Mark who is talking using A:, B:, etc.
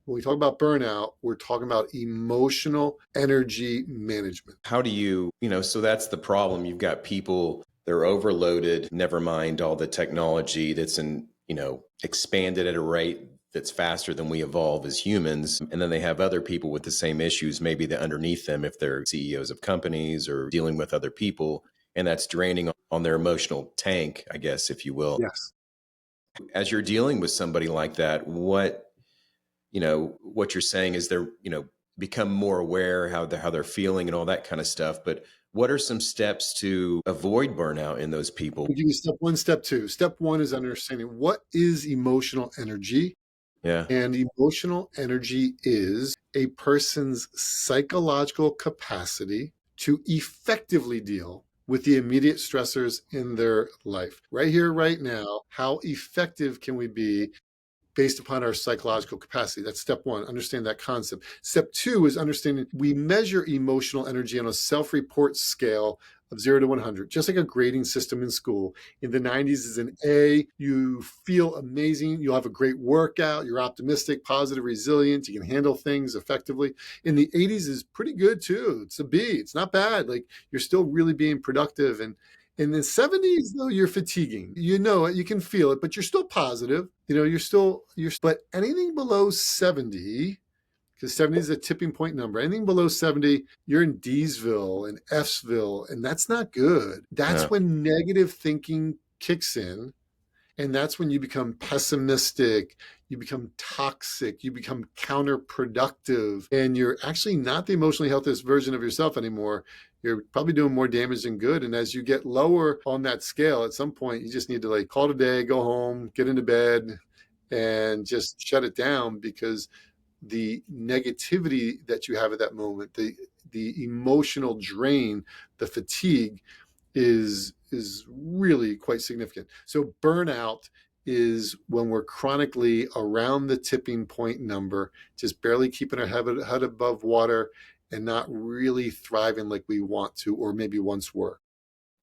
A: When we talk about burnout, we're talking about emotional energy management.
B: How do so that's the problem. You've got people, they're overloaded, never mind all the technology that's expanded at a rate that's faster than we evolve as humans. And then they have other people with the same issues, maybe that underneath them, if they're CEOs of companies or dealing with other people, and that's draining on their emotional tank, I guess, if you will.
A: Yes.
B: As you're dealing with somebody like that, what you're saying is they're, become more aware how they're feeling and all that kind of stuff. But what are some steps to avoid burnout in those people?
A: I'll give you step one, step two. Step one is understanding what is emotional energy.
B: Yeah.
A: And emotional energy is a person's psychological capacity to effectively deal with the immediate stressors in their life. Right here, right now, how effective can we be based upon our psychological capacity? That's step one. Understand that concept. Step two is understanding we measure emotional energy on a self-report scale of 0 to 100, just like a grading system in school. In the 90s is an A. You feel amazing. You'll have a great workout. You're optimistic, positive, resilient. You can handle things effectively. In the 80s is pretty good too. It's a B. It's not bad. Like you're still really being productive. And in the 70s, though, you're fatiguing. You know it, you can feel it, but you're still positive. But anything below 70, because 70 is a tipping point number, anything below 70, you're in Dsville and Fsville, and that's not good. That's
B: Yeah.
A: when negative thinking kicks in. And that's when you become pessimistic, you become toxic, you become counterproductive, and you're actually not the emotionally healthiest version of yourself anymore. You're probably doing more damage than good. And as you get lower on that scale, at some point, you just need to like call it a day, go home, get into bed, and just shut it down because the negativity that you have at that moment, the emotional drain, the fatigue is really quite significant. So burnout is when we're chronically around the tipping point number, just barely keeping our head above water and not really thriving like we want to or maybe once were.